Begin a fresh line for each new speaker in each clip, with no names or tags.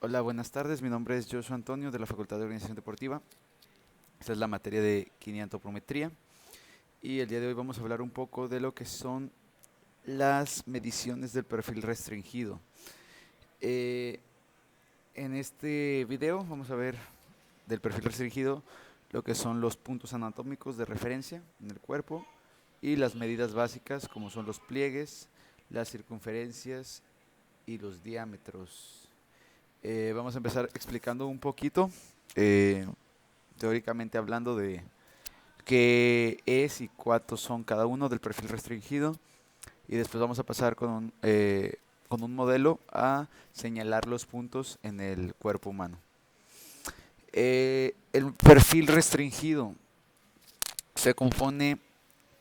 Hola, buenas tardes. Mi nombre es Joshua Antonio de la Facultad de Organización Deportiva. Esta es la materia de quinientoprometría y el día de hoy vamos a hablar un poco de lo que son las mediciones del perfil restringido. Eh, en este video vamos a ver del perfil restringido lo que son los puntos anatómicos de referencia en el cuerpo y las medidas básicas como son los pliegues, las circunferencias y los diámetros. Vamos a empezar explicando un poquito, eh, teóricamente hablando de qué es y cuántos son cada uno del perfil restringido, y después vamos a pasar con un modelo a señalar los puntos en el cuerpo humano. El perfil restringido se compone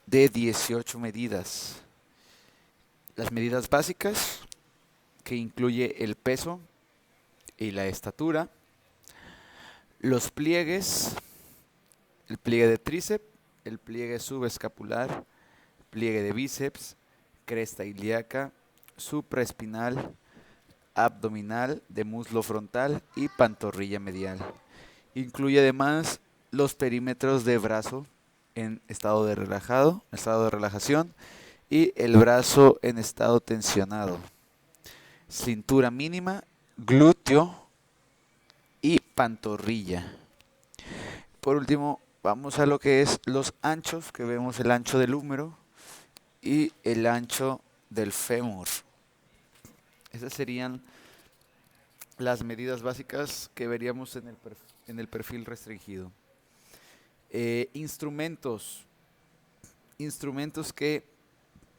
de 18 medidas. Las medidas básicas, que incluye el peso y la estatura, los pliegues, el pliegue de tríceps, el pliegue subescapular, pliegue de bíceps, cresta ilíaca, supraespinal, abdominal, de muslo frontal y pantorrilla medial. Incluye además los perímetros de brazo en estado de estado de relajación, y el brazo en estado tensionado. Cintura mínima, glúteo y pantorrilla. Por último, vamos a lo que es los anchos, que vemos el ancho del húmero y el ancho del fémur. Esas serían las medidas básicas que veríamos en el perfil restringido. Instrumentos. Instrumentos que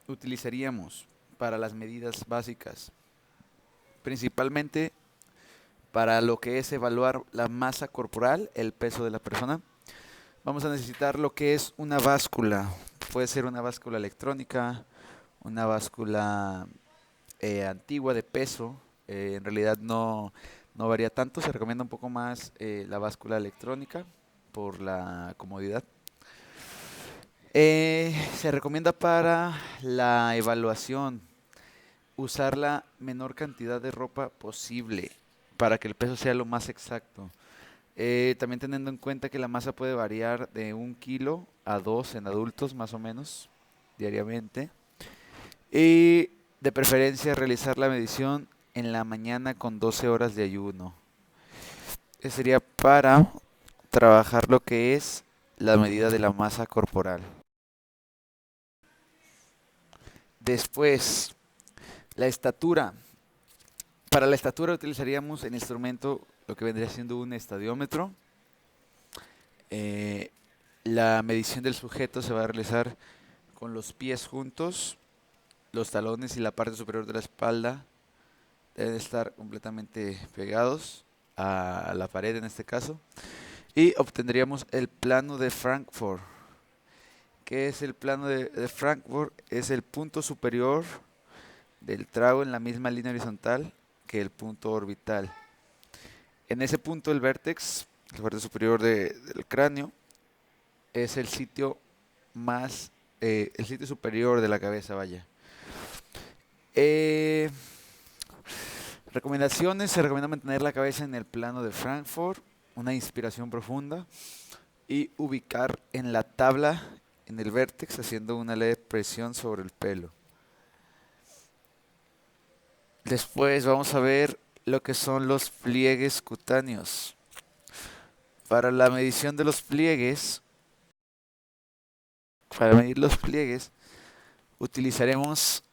utilizaríamos para las medidas básicas. Principalmente para lo que es evaluar la masa corporal, el peso de la persona. Vamos a necesitar lo que es una báscula. Puede ser una báscula electrónica, una báscula antigua de peso. En realidad no varía tanto, se recomienda un poco más la báscula electrónica por la comodidad. Se recomienda para la evaluación usar la menor cantidad de ropa posible para que el peso sea lo más exacto. También teniendo en cuenta que la masa puede variar de 1 kilo a 2 en adultos más o menos diariamente. Y de preferencia realizar la medición en la mañana con 12 horas de ayuno. Eso sería para trabajar lo que es la medida de la masa corporal. Después, la estatura. Para la estatura utilizaríamos el instrumento, lo que vendría siendo un estadiómetro. Eh, la medición del sujeto se va a realizar con los pies juntos, los talones y la parte superior de la espalda deben estar completamente pegados a la pared en este caso. Y obtendríamos el plano de Frankfurt. ¿Qué es el plano de Frankfurt? Es el punto superior del trago en la misma línea horizontal que el punto orbital. En ese punto el vértex, la parte superior del cráneo, es el sitio el sitio superior de la cabeza, vaya. Eh, Recomendaciones: se recomienda mantener la cabeza en el plano de Frankfurt, una inspiración profunda y ubicar en la tabla, en el vértex, haciendo una leve presión sobre el pelo. Después vamos a ver lo que son los pliegues cutáneos. Para la medición de los pliegues, para medir los pliegues, utilizaremos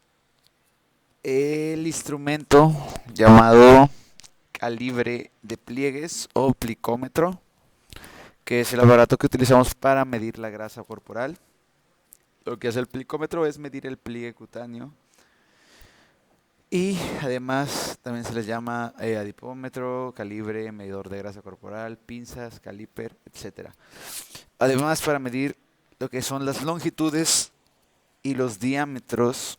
el instrumento llamado calibre de pliegues o plicómetro, que es el aparato que utilizamos para medir la grasa corporal. Lo que hace el plicómetro es medir el pliegue cutáneo, y además también se les llama adipómetro, calibre, medidor de grasa corporal, pinzas, caliper, etcétera. Además, para medir lo que son las longitudes y los diámetros,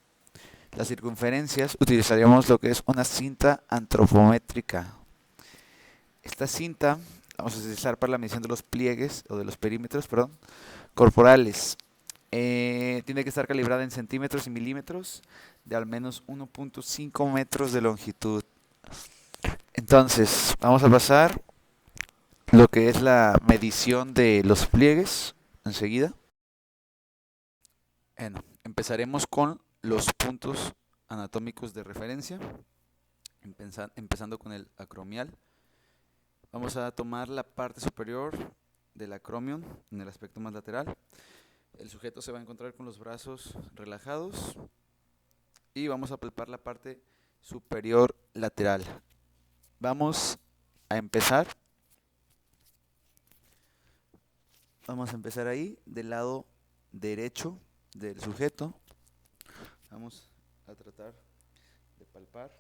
las circunferencias, utilizaríamos lo que es una cinta antropométrica. Esta cinta la vamos a utilizar para la medición de los pliegues, o de los perímetros, perdón, corporales. Tiene que estar calibrada en centímetros y milímetros, de al menos 1.5 metros de longitud. Entonces, vamos a pasar lo que es la medición de los pliegues enseguida. Bueno, empezaremos con los puntos anatómicos de referencia, empezando con el acromial. Vamos a tomar la parte superior del acromion en el aspecto más lateral. El sujeto se va a encontrar con los brazos relajados y vamos a palpar la parte superior lateral. Vamos a empezar. Vamos a empezar ahí, del lado derecho del sujeto. Vamos a tratar de palpar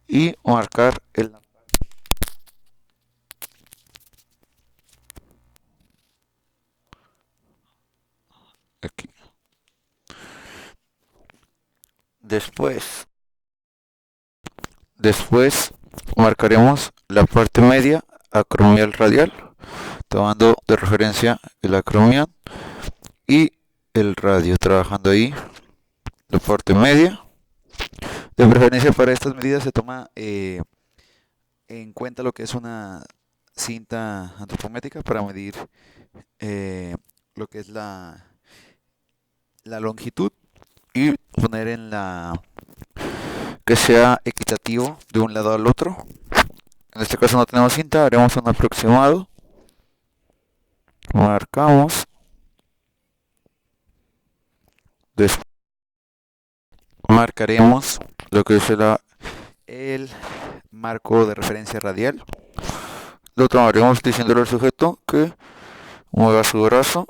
y marcar el aquí. Después marcaremos la parte media acromial radial, tomando de referencia el acromial y el radio, trabajando ahí la parte media. De preferencia para estas medidas se toma en cuenta lo que es una cinta antropométrica para medir lo que es la longitud y poner en la que sea equitativo de un lado al otro. En este caso no tenemos cinta, haremos un aproximado. Marcamos. Después marcaremos lo que será el marco de referencia radial. Lo tomaremos diciéndole al sujeto que mueva su brazo.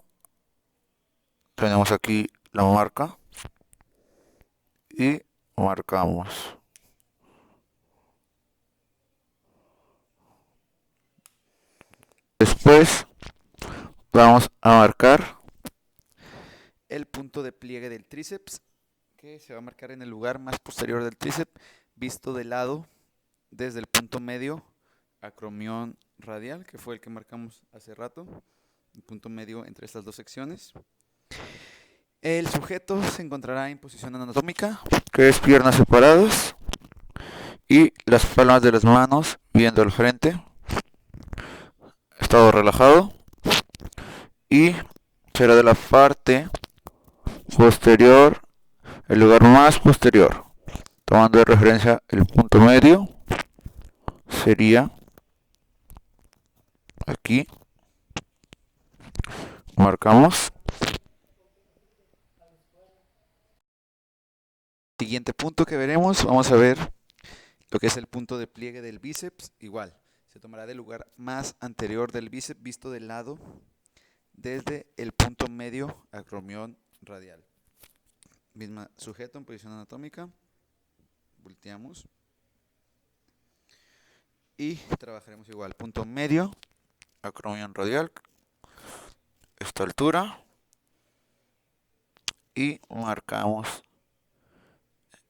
Tenemos aquí la marca y marcamos. Después vamos a marcar el punto de pliegue del tríceps, que se va a marcar en el lugar más posterior del tríceps, visto de lado desde el punto medio acromión radial, que fue el que marcamos hace rato, el punto medio entre estas dos secciones. El sujeto se encontrará en posición anatómica, que es piernas separadas y las palmas de las manos viendo al frente, estado relajado, y será de la parte posterior, el lugar más posterior, tomando de referencia el punto medio, sería aquí, marcamos. Siguiente punto que veremos, vamos a ver lo que es el punto de pliegue del bíceps. Igual, se tomará del lugar más anterior del bíceps, visto del lado desde el punto medio acromión radial. Misma sujeto en posición anatómica, volteamos y trabajaremos igual, punto medio acromión radial, esta altura, y marcamos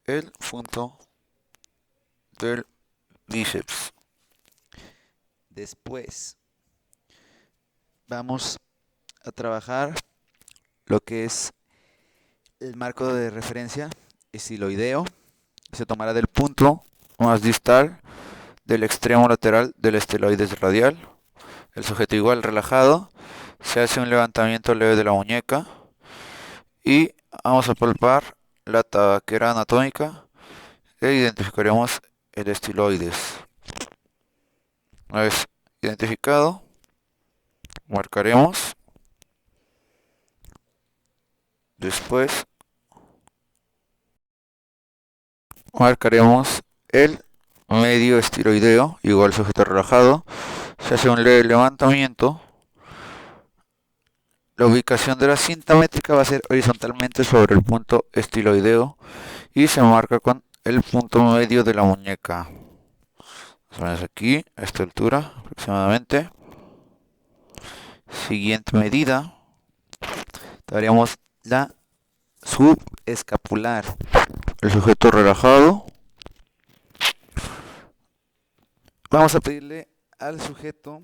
el punto del bíceps. Después vamos a trabajar lo que es el marco de referencia estiloideo. Se tomará del punto más distal del extremo lateral del esteroides radial. El sujeto igual relajado. Se hace un levantamiento leve de la muñeca y vamos a palpar la tabaquera anatómica e identificaremos el estiloides. Una vez identificado, marcaremos. Después marcaremos el medio estiroideo, igual sujeto relajado. Se hace un leve levantamiento. La ubicación de la cinta métrica va a ser horizontalmente sobre el punto estiloideo y se marca con el punto medio de la muñeca. Más aquí, a esta altura aproximadamente. Siguiente medida, daríamos la subescapular. El sujeto relajado. Vamos a pedirle al sujeto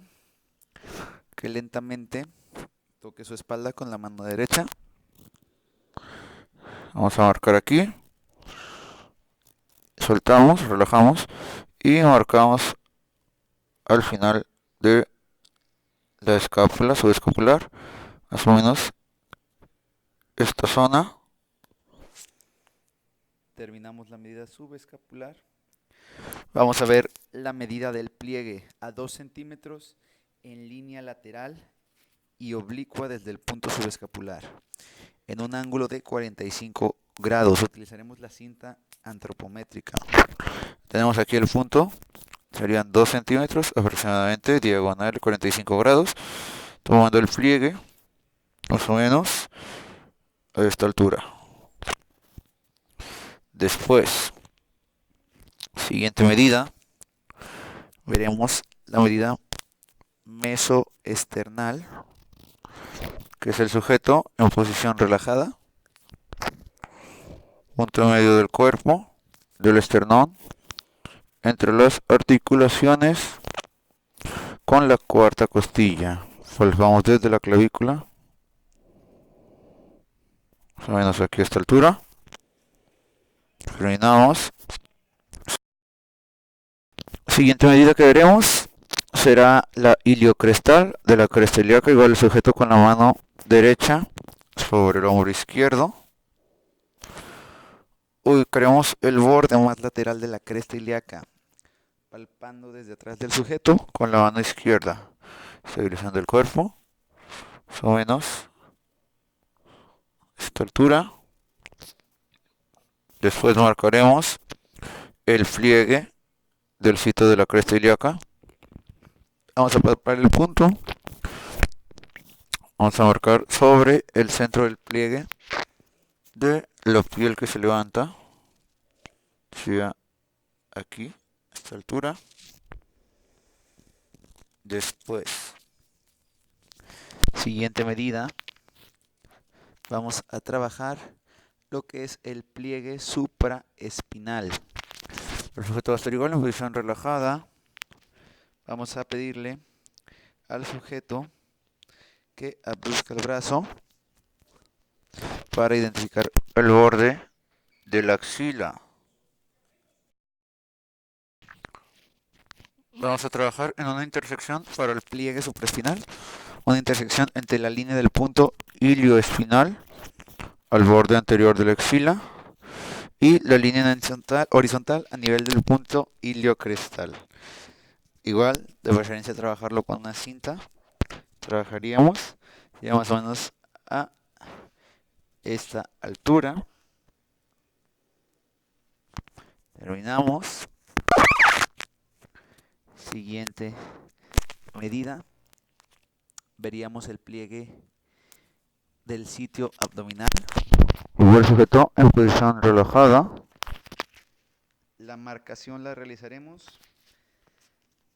que lentamente toque su espalda con la mano derecha. Vamos a marcar aquí. soltamos, relajamos y marcamos al final de la escápula, subescapular, más o menos esta zona. Terminamos la medida subescapular. Vamos a ver la medida del pliegue a 2 centímetros en línea lateral y oblicua desde el punto subescapular en un ángulo de 45 grados. Utilizaremos la cinta antropométrica. Tenemos aquí el punto, serían 2 centímetros aproximadamente, diagonal 45 grados, tomando el pliegue más o menos a esta altura. Después, siguiente medida, veremos la medida mesoesternal, que es el sujeto en posición relajada, punto medio del cuerpo, del esternón, entre las articulaciones con la cuarta costilla. Vamos desde la clavícula, más o menos aquí a esta altura. Terminamos. Siguiente medida que veremos será la iliocrestal de la cresta ilíaca, igual el sujeto con la mano derecha sobre el hombro izquierdo. Ubicaremos el borde más lateral de la cresta ilíaca, palpando desde atrás del sujeto con la mano izquierda, estabilizando el cuerpo, más o menos a esta altura. Después marcaremos el pliegue del sitio de la cresta ilíaca. Vamos a palpar el punto. Vamos a marcar sobre el centro del pliegue de la piel que se levanta. Sería aquí, a esta altura. Después, siguiente medida, vamos a trabajar lo que es el pliegue supraespinal. El sujeto va a estar igual en posición relajada. Vamos a pedirle al sujeto que abduzca el brazo para identificar el borde de la axila. Vamos a trabajar en una intersección para el pliegue supraespinal, una intersección entre la línea del punto ilioespinal al borde anterior de la axila y la línea horizontal a nivel del punto iliocrestal. Igual, de preferencia trabajarlo con una cinta. Trabajaríamos ya más o menos a esta altura. Terminamos. Siguiente medida. Veríamos el pliegue del sitio abdominal. Igual sujeto en posición relajada. La marcación la realizaremos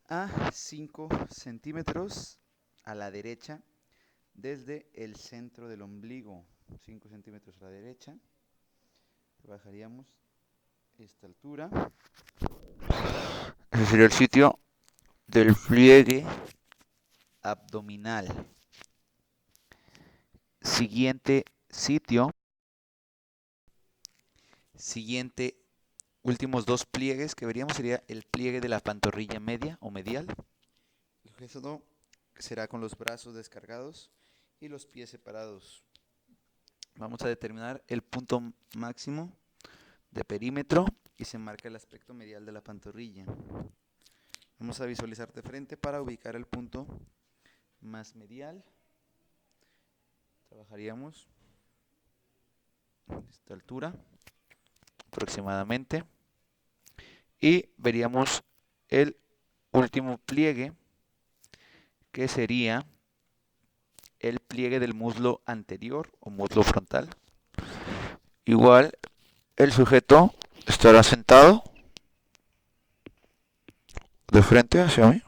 a 5 centímetros a la derecha desde el centro del ombligo. 5 centímetros a la derecha. Trabajaríamos esta altura. Ese sería el sitio del pliegue abdominal. Siguiente sitio. Siguiente, últimos dos pliegues que veríamos sería el pliegue de la pantorrilla media o medial. El gesto será con los brazos descargados y los pies separados. Vamos a determinar el punto máximo de perímetro y se marca el aspecto medial de la pantorrilla. Vamos a visualizar de frente para ubicar el punto más medial. Trabajaríamos a esta altura aproximadamente y veríamos el último pliegue, que sería el pliegue del muslo anterior o muslo frontal. Igual el sujeto estará sentado de frente hacia mí.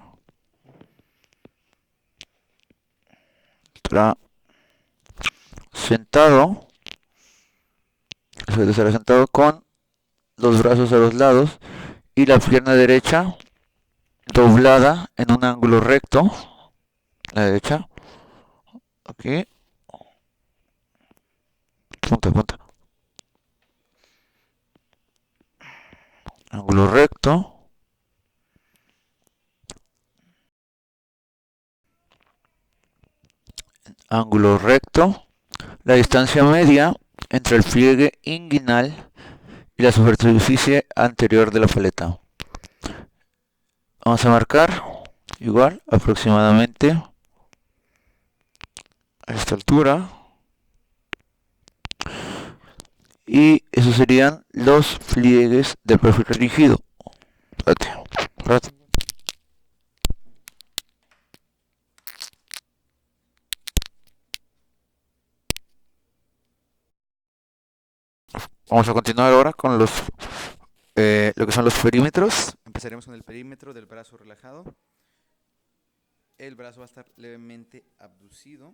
Estará sentado. El sujeto estará sentado con los brazos a los lados y la pierna derecha doblada en un ángulo recto. La derecha. Aquí. Punta, punta. ángulo recto, ángulo recto, la distancia media entre el pliegue inguinal y la superficie anterior de la paleta. Vamos a marcar igual aproximadamente a esta altura. Y esos serían los pliegues del perfil restringido. Espérate. Vamos a continuar ahora con lo que son los perímetros. Empezaremos con el perímetro del brazo relajado. El brazo va a estar levemente abducido.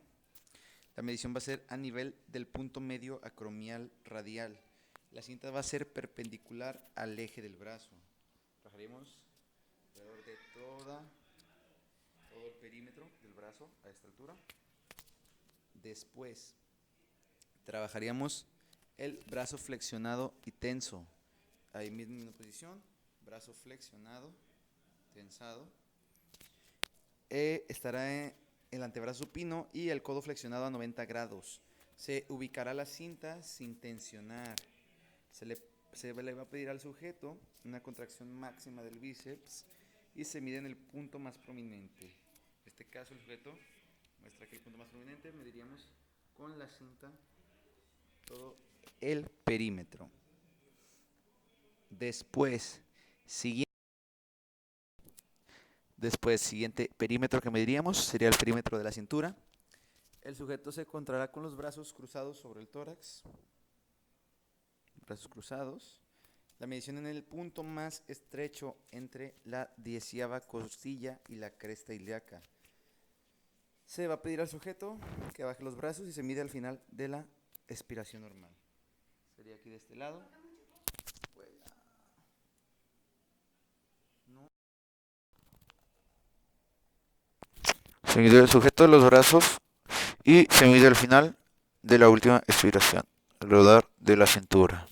La medición va a ser a nivel del punto medio acromial radial. La cinta va a ser perpendicular al eje del brazo. Trabajaremos alrededor de todo el perímetro del brazo a esta altura. Después trabajaríamos el brazo flexionado y tenso. Ahí mismo en una posición, brazo flexionado, tensado. Estará el antebrazo supino y el codo flexionado a 90 grados. Se ubicará la cinta sin tensionar. Se le va a pedir al sujeto una contracción máxima del bíceps y se mide en el punto más prominente. En este caso el sujeto muestra que el punto más prominente mediríamos con la cinta todo el perímetro. Siguiente perímetro que mediríamos sería el perímetro de la cintura. El sujeto se encontrará con los brazos cruzados sobre el tórax. Brazos cruzados. La medición en el punto más estrecho entre la 10ª costilla y la cresta ilíaca. Se va a pedir al sujeto que baje los brazos y se mide al final de la expiración normal. Sería aquí de este lado. Se mide el sujeto de los brazos y se mide al final de la última expiración, alrededor de la cintura.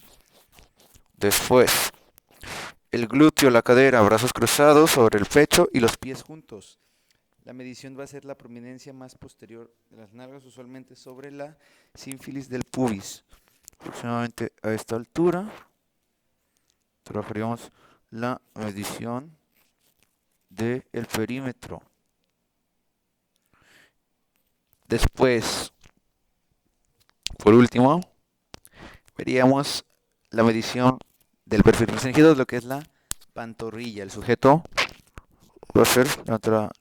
Después, el glúteo, la cadera, brazos cruzados sobre el pecho y los pies juntos. La medición va a ser la prominencia más posterior de las nalgas, usualmente sobre la sínfilis del pubis. Aproximadamente a esta altura trabajaríamos la medición del perímetro. Después, por último, veríamos la medición del perfil restringido, lo que es la pantorrilla. El sujeto va a hacer levantar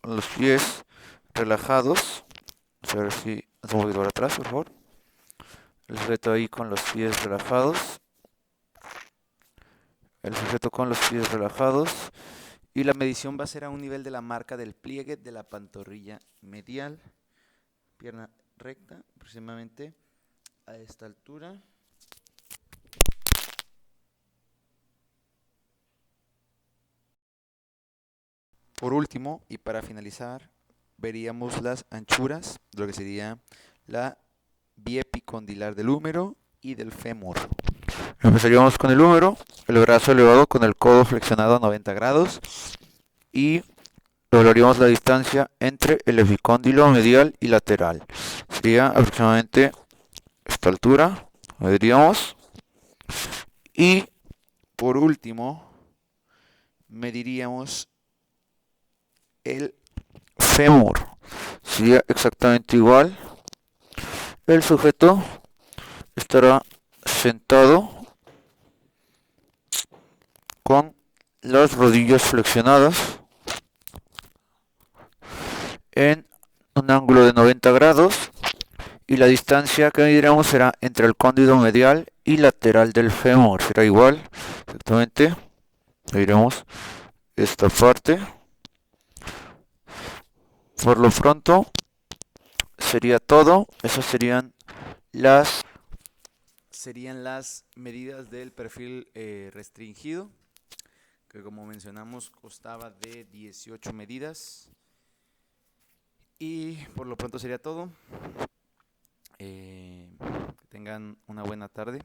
los pies relajados. Vamos a ver si hacemos un poquito para atrás, por favor. El sujeto ahí con los pies relajados. El sujeto con los pies relajados. Y la medición va a ser a un nivel de la marca del pliegue de la pantorrilla medial. Pierna recta, aproximadamente a esta altura. Por último, y para finalizar, veríamos las anchuras, lo que sería la vía epicondilar del húmero y del fémur. Empezaríamos con el húmero, el brazo elevado con el codo flexionado a 90 grados y evaluaríamos la distancia entre el epicóndilo medial y lateral. Sería aproximadamente esta altura, mediríamos. Y por último, mediríamos el fémur. Sería exactamente igual. El sujeto estará sentado con las rodillas flexionadas en un ángulo de 90 grados y la distancia que mediremos será entre el cóndilo medial y lateral del fémur. Será igual, exactamente. Mediremos esta parte. Por lo pronto sería todo. Esas serían las medidas del perfil restringido, que como mencionamos constaba de 18 medidas. Y por lo pronto sería todo. Que tengan una buena tarde.